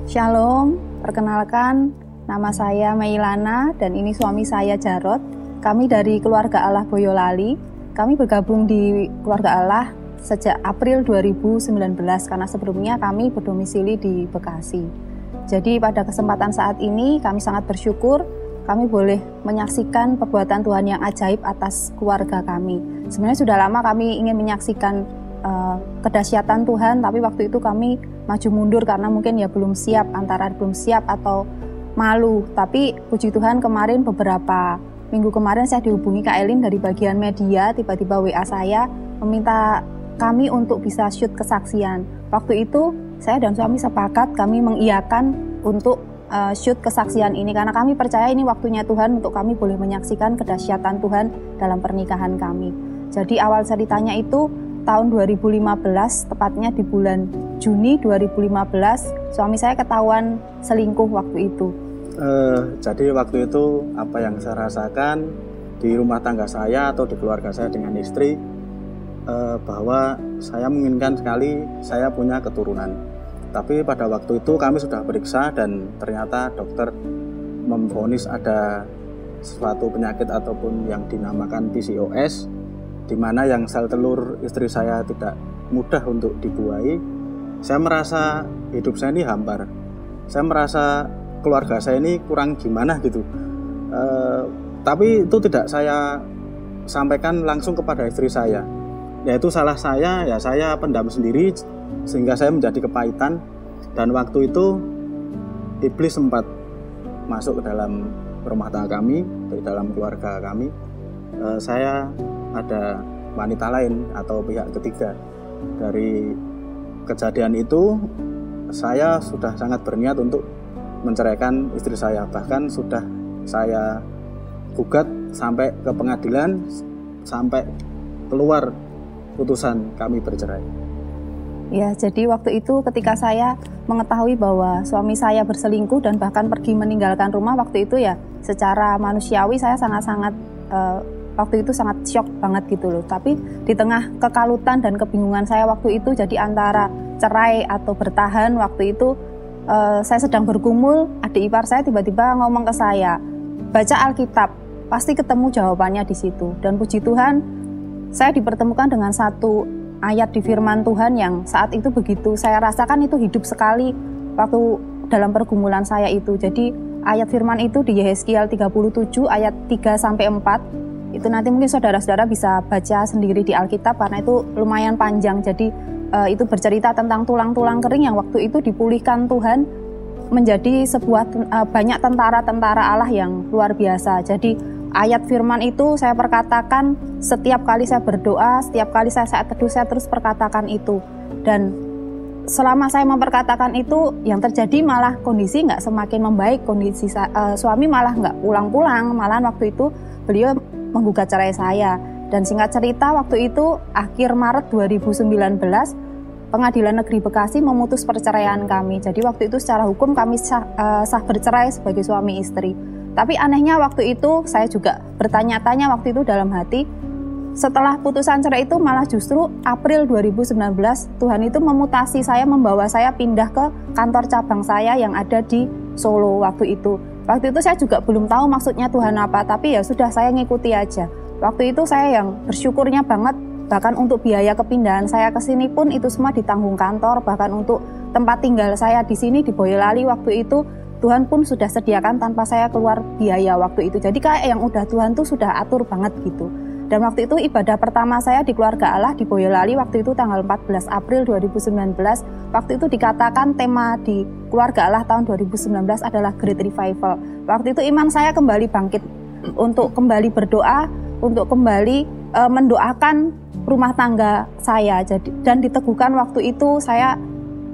Shalom, perkenalkan nama saya Meilana dan ini suami saya Jarot. Kami dari Keluarga Allah Boyolali. Kami bergabung di Keluarga Allah sejak April 2019 karena sebelumnya kami berdomisili di Bekasi. Jadi pada kesempatan saat ini kami sangat bersyukur kami boleh menyaksikan perbuatan Tuhan yang ajaib atas keluarga kami. Sebenarnya sudah lama kami ingin menyaksikan kedahsyatan Tuhan, tapi waktu itu kami maju mundur karena mungkin ya belum siap, antara belum siap atau malu. Tapi puji Tuhan kemarin beberapa minggu kemarin saya dihubungi Kak Elin dari bagian media, tiba-tiba WA saya meminta kami untuk bisa shoot kesaksian. Waktu itu saya dan suami sepakat kami mengiyakan untuk shoot kesaksian ini karena kami percaya ini waktunya Tuhan untuk kami boleh menyaksikan kedahsyatan Tuhan dalam pernikahan kami. Jadi awal ceritanya itu tahun 2015, tepatnya di bulan Juni 2015, suami saya ketahuan selingkuh waktu itu. Jadi waktu itu apa yang saya rasakan di rumah tangga saya atau di keluarga saya dengan istri, bahwa saya menginginkan sekali saya punya keturunan. Tapi pada waktu itu kami sudah periksa dan ternyata dokter memvonis ada suatu penyakit ataupun yang dinamakan PCOS, di mana yang sel telur istri saya tidak mudah untuk dibuahi. Saya merasa hidup saya ini hambar. Saya merasa keluarga saya ini kurang gimana gitu. Tapi itu tidak saya sampaikan langsung kepada istri saya. Yaitu salah saya, ya saya pendam sendiri sehingga saya menjadi kepahitan. Dan waktu itu iblis sempat masuk ke dalam rumah tangga kami, di dalam keluarga kami. Saya ada wanita lain atau pihak ketiga. Dari kejadian itu saya sudah sangat berniat untuk menceraikan istri saya, bahkan sudah saya gugat sampai ke pengadilan sampai keluar putusan kami bercerai. Ya, jadi waktu itu ketika saya mengetahui bahwa suami saya berselingkuh dan bahkan pergi meninggalkan rumah, waktu itu ya secara manusiawi saya sangat-sangat waktu itu sangat shock banget gitu loh. Tapi di tengah kekalutan dan kebingungan saya waktu itu, jadi antara cerai atau bertahan, waktu itu saya sedang bergumul, adik ipar saya tiba-tiba ngomong ke saya, baca Alkitab, pasti ketemu jawabannya di situ. Dan puji Tuhan, saya dipertemukan dengan satu ayat di firman Tuhan yang saat itu begitu saya rasakan itu hidup sekali waktu dalam pergumulan saya itu. Jadi ayat firman itu di Yehezkiel 37 ayat 3-4. Itu nanti mungkin saudara-saudara bisa baca sendiri di Alkitab karena itu lumayan panjang. Jadi itu bercerita tentang tulang-tulang kering yang waktu itu dipulihkan Tuhan menjadi sebuah banyak tentara-tentara Allah yang luar biasa. Jadi ayat firman itu saya perkatakan setiap kali saya berdoa, setiap kali saya saat teduh saya terus perkatakan itu. Dan selama saya memperkatakan itu, yang terjadi malah kondisi nggak semakin membaik, kondisi suami malah nggak pulang-pulang, malah waktu itu beliau menggugat cerai saya. Dan singkat cerita waktu itu akhir Maret 2019 Pengadilan Negeri Bekasi memutus perceraian kami. Jadi waktu itu secara hukum kami sah bercerai sebagai suami istri. Tapi anehnya waktu itu saya juga bertanya-tanya waktu itu dalam hati, setelah putusan cerai itu malah justru April 2019 Tuhan itu memutasi saya, membawa saya pindah ke kantor cabang saya yang ada di Solo waktu itu. Waktu itu saya juga belum tahu maksudnya Tuhan apa, tapi ya sudah saya ngikuti aja. Waktu itu saya yang bersyukurnya banget, bahkan untuk biaya kepindahan saya ke sini pun itu semua ditanggung kantor, bahkan untuk tempat tinggal saya di sini di Boyolali waktu itu Tuhan pun sudah sediakan tanpa saya keluar biaya waktu itu. Jadi kayak yang udah Tuhan tuh sudah atur banget gitu. Dan waktu itu ibadah pertama saya di Keluarga Allah di Boyolali waktu itu tanggal 14 April 2019. Waktu itu dikatakan tema di Keluarga Allah tahun 2019 adalah Great Revival. Waktu itu iman saya kembali bangkit untuk kembali berdoa, untuk kembali mendoakan rumah tangga saya. Dan diteguhkan waktu itu saya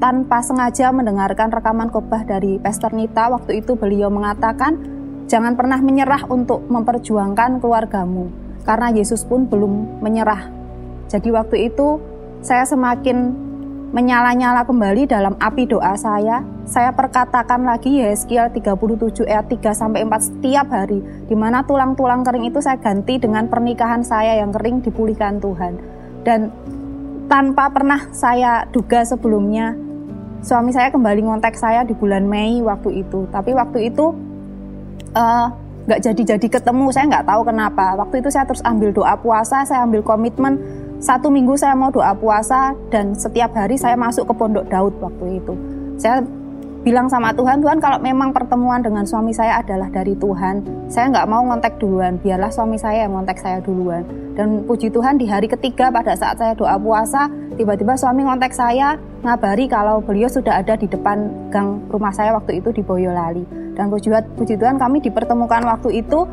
tanpa sengaja mendengarkan rekaman khotbah dari Pastor Nita. Waktu itu beliau mengatakan, jangan pernah menyerah untuk memperjuangkan keluargamu. Karena Yesus pun belum menyerah. Jadi waktu itu saya semakin menyala-nyala kembali dalam api doa saya. Saya perkatakan lagi Yehezkiel 37 ayat 3-4 setiap hari. Di mana tulang-tulang kering itu saya ganti dengan pernikahan saya yang kering dipulihkan Tuhan. Dan tanpa pernah saya duga sebelumnya, suami saya kembali ngontak saya di bulan Mei waktu itu. Tapi waktu itu nggak jadi ketemu, saya nggak tahu kenapa. Waktu itu saya terus ambil doa puasa, saya ambil komitmen 1 minggu saya mau doa puasa, dan setiap hari saya masuk ke Pondok Daud waktu itu. Saya bilang sama Tuhan, Tuhan kalau memang pertemuan dengan suami saya adalah dari Tuhan, saya nggak mau ngontek duluan, biarlah suami saya yang ngontek saya duluan. Dan puji Tuhan di hari ketiga pada saat saya doa puasa, tiba-tiba suami ngontek saya, ngabari kalau beliau sudah ada di depan gang rumah saya waktu itu di Boyolali. Dan puji Tuhan kami dipertemukan waktu itu,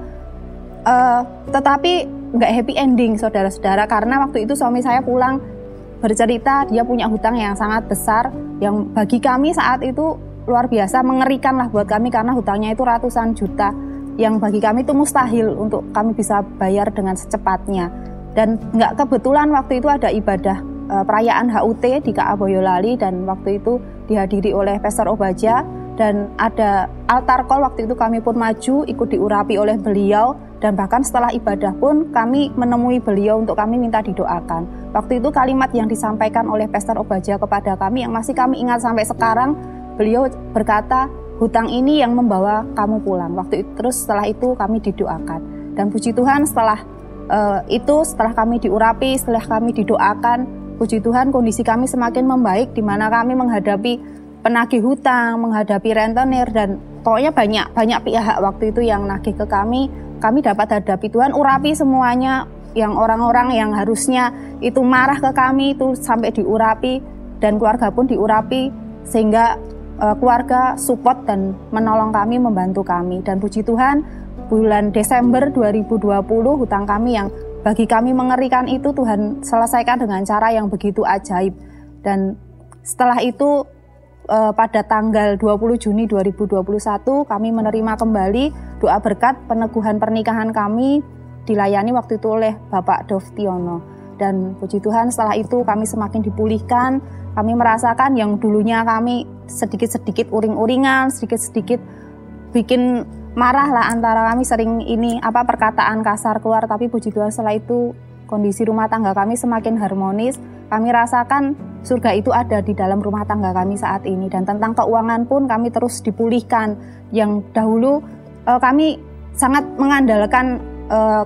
tetapi nggak happy ending saudara-saudara, karena waktu itu suami saya pulang bercerita dia punya hutang yang sangat besar, yang bagi kami saat itu luar biasa mengerikan lah buat kami, karena hutangnya itu ratusan juta yang bagi kami itu mustahil untuk kami bisa bayar dengan secepatnya. Dan nggak kebetulan waktu itu ada ibadah perayaan HUT di KA Boyolali, dan waktu itu dihadiri oleh Pastor Obaja, dan ada altar call. Waktu itu kami pun maju ikut diurapi oleh beliau, dan bahkan setelah ibadah pun kami menemui beliau untuk kami minta didoakan. Waktu itu kalimat yang disampaikan oleh Pastor Obaja kepada kami yang masih kami ingat sampai sekarang, beliau berkata, hutang ini yang membawa kamu pulang. Waktu itu, terus setelah itu kami didoakan. Dan puji Tuhan setelah setelah kami diurapi, setelah kami didoakan, puji Tuhan kondisi kami semakin membaik, di mana kami menghadapi penagih hutang, menghadapi rentenir, dan pokoknya banyak pihak waktu itu yang nagih ke kami. Kami dapat hadapi, Tuhan urapi semuanya, yang orang-orang yang harusnya itu marah ke kami itu sampai diurapi, dan keluarga pun diurapi, sehingga keluarga support dan menolong kami, membantu kami. Dan puji Tuhan bulan Desember 2020 hutang kami yang bagi kami mengerikan itu Tuhan selesaikan dengan cara yang begitu ajaib. Dan setelah itu pada tanggal 20 Juni 2021 kami menerima kembali doa berkat peneguhan pernikahan kami, dilayani waktu itu oleh Bapak Dovtiono. Dan puji Tuhan setelah itu kami semakin dipulihkan. Kami merasakan yang dulunya kami sedikit-sedikit uring-uringan, sedikit-sedikit bikin marah lah antara kami, sering perkataan kasar keluar, tapi puji Tuhan setelah itu kondisi rumah tangga kami semakin harmonis. Kami rasakan surga itu ada di dalam rumah tangga kami saat ini. Dan tentang keuangan pun kami terus dipulihkan. Yang dahulu kami sangat mengandalkan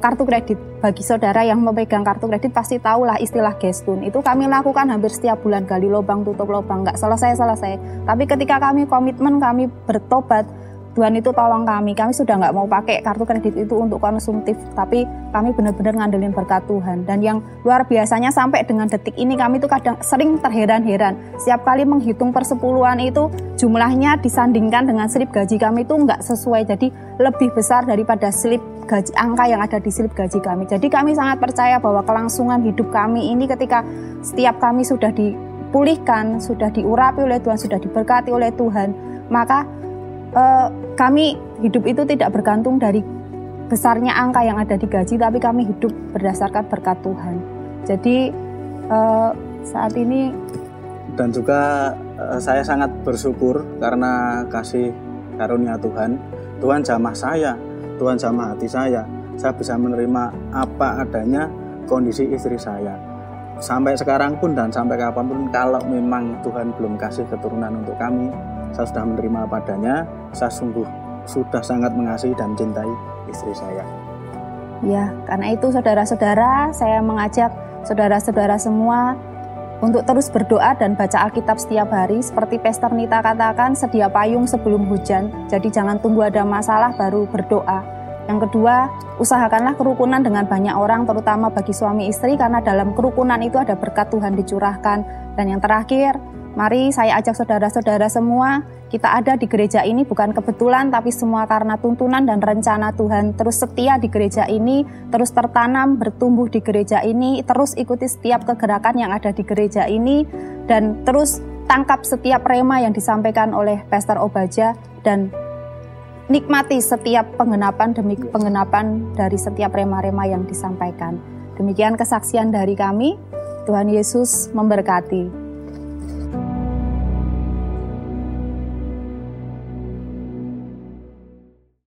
kartu kredit. Bagi saudara yang memegang kartu kredit pasti tahulah istilah gestun. Itu kami lakukan hampir setiap bulan, gali lubang, tutup lubang, nggak selesai-selesai. Tapi ketika kami komitmen, kami bertobat, Tuhan itu tolong kami sudah nggak mau pakai kartu kredit itu untuk konsumtif, tapi kami benar-benar ngandelin berkat Tuhan. Dan yang luar biasanya sampai dengan detik ini kami tuh kadang sering terheran-heran. Setiap kali menghitung persepuluhan itu jumlahnya disandingkan dengan slip gaji kami itu nggak sesuai, jadi lebih besar daripada slip gaji, angka yang ada di slip gaji kami. Jadi kami sangat percaya bahwa kelangsungan hidup kami ini ketika setiap kami sudah dipulihkan, sudah diurapi oleh Tuhan, sudah diberkati oleh Tuhan, maka kami hidup itu tidak bergantung dari besarnya angka yang ada di gaji, tapi kami hidup berdasarkan berkat Tuhan. Jadi saat ini, dan juga saya sangat bersyukur karena kasih karunia Tuhan. Tuhan jamah saya, Tuhan jamah hati saya bisa menerima apa adanya kondisi istri saya. Sampai sekarang pun dan sampai kapanpun, kalau memang Tuhan belum kasih keturunan untuk kami, saya sudah menerima apa adanya. Saya sudah sangat mengasihi dan mencintai istri saya. Ya, karena itu saudara-saudara, saya mengajak saudara-saudara semua untuk terus berdoa dan baca Alkitab setiap hari. Seperti Pastor Nita katakan, sedia payung sebelum hujan. Jadi jangan tunggu ada masalah baru berdoa. Yang kedua, usahakanlah kerukunan dengan banyak orang, terutama bagi suami istri, karena dalam kerukunan itu ada berkat Tuhan dicurahkan. Dan yang terakhir, mari saya ajak saudara-saudara semua, kita ada di gereja ini bukan kebetulan, tapi semua karena tuntunan dan rencana Tuhan. Terus setia di gereja ini, terus tertanam, bertumbuh di gereja ini, terus ikuti setiap kegerakan yang ada di gereja ini, dan terus tangkap setiap rema yang disampaikan oleh Pastor Obaja, dan nikmati setiap penggenapan demi penggenapan dari setiap rema-rema yang disampaikan. Demikian kesaksian dari kami. Tuhan Yesus memberkati.